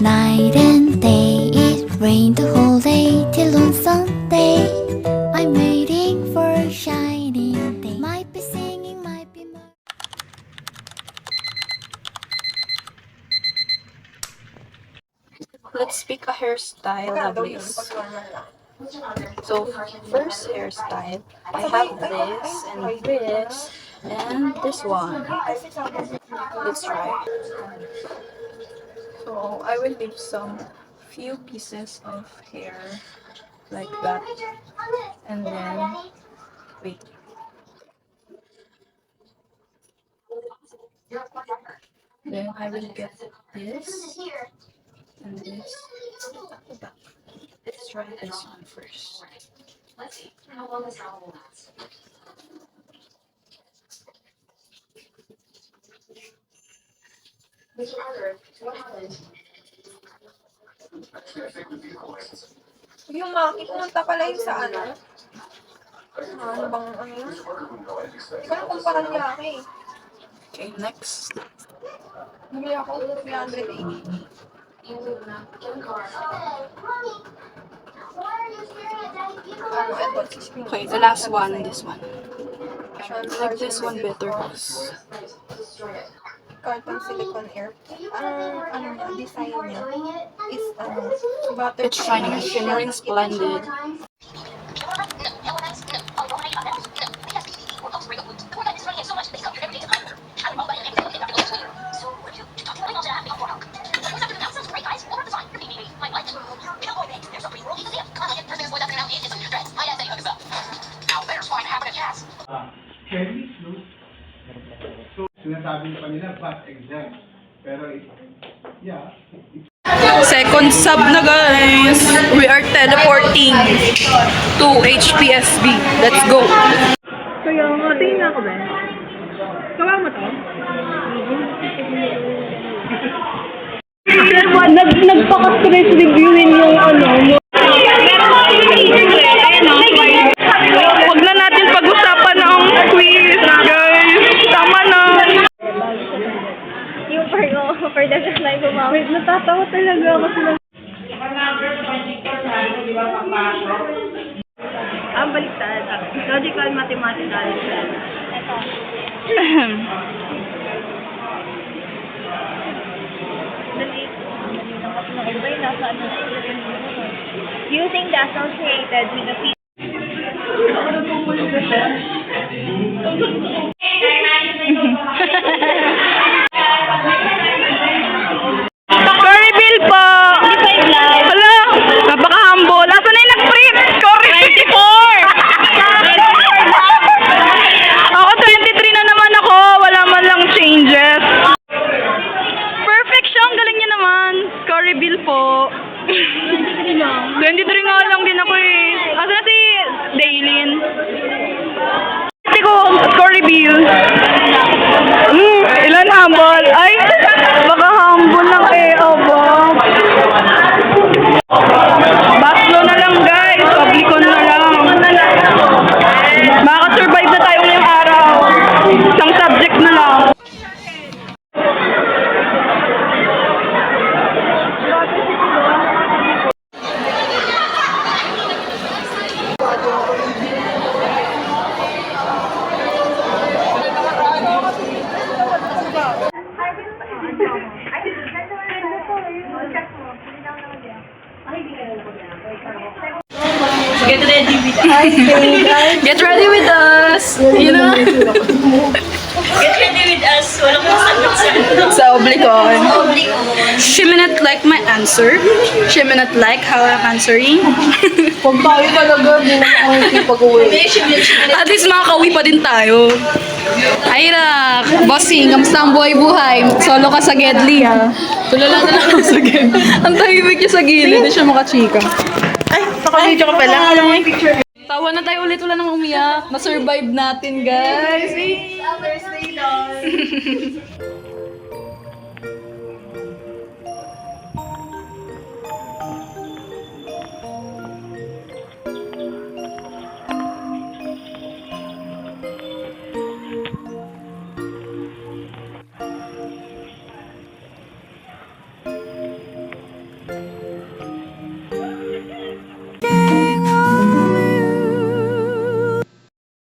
Night and day, it rained the whole day till on Sunday. I'm waiting for a shining day. Might be singing, might be more. Let's pick a hairstyle, Lovelace. So, first hairstyle, I have this, and this one. Let's try. So, I will leave some few pieces of hair like that. And then, wait. Then I will get this and this at the back. Let's try this one first. Let's see how long this album lasts. Mr. Arthur, what happened? Yung Maki, pumunta pala yung sa ano? Ano bang ano yun? Hindi ko na kumpara niya ako eh. Okay, next. Bumili ako 380. Ano, eto, Okay, the last one, this one. I like this one better because carton silicone air. Ano niya, design niya is butter. it's shining, shimmering, splendid. Cherry fruit. So, sinasabi pa nila, but exempt. Pero, yeah. Second sub na guys. We are teleporting to HPSB. Let's go. Kaya nga, tingin ako ba? Gawa mo to? Nagpaka-stress reviewin yung ano mo. Huwag na natin pag-usapan ang quiz, guys. Tama na. Yung for the slide ko, ma'am. Wait, natatawa talaga ako sila. Ang baliktad. Logical, mathematical. Ito. Using the associated with the Curry bill po! Hala! Napaka-humble. Asa na yung nag-print? Curry 24! Ako 23 na naman ako. Wala man lang changes. Perfect siya. Ang galing niya naman. Curry bill po. 23 nga lang din ako eh. Asa na si Daylin? Hindi ko Curry bill. Ilan humble? Ay! Baka humble lang eh. Aba. Baslo na lang guys. Publico na lang. Makaka-survive na tayo ngayong araw. Isang subject na lang. Get ready with us. Get ready with us. You know? Get ready with us. Walang masagot Sa Oblicon. She may not like my answer. She may not like how I'm answering. Kung tayo talaga, hindi na ako nakipag-uwi. At least makakauwi pa din tayo. Ay, Rak. Bossing, kamusta ang buhay-buhay? Solo ka sa Gedli, ha? Tulala na lang ako sa Gedli. Ang tahimik niya sa gilid. Hindi siya makachika. Naka-video ka pala. Tawa na tayo ulit. Wala nang umiyak. Na-survive natin, guys.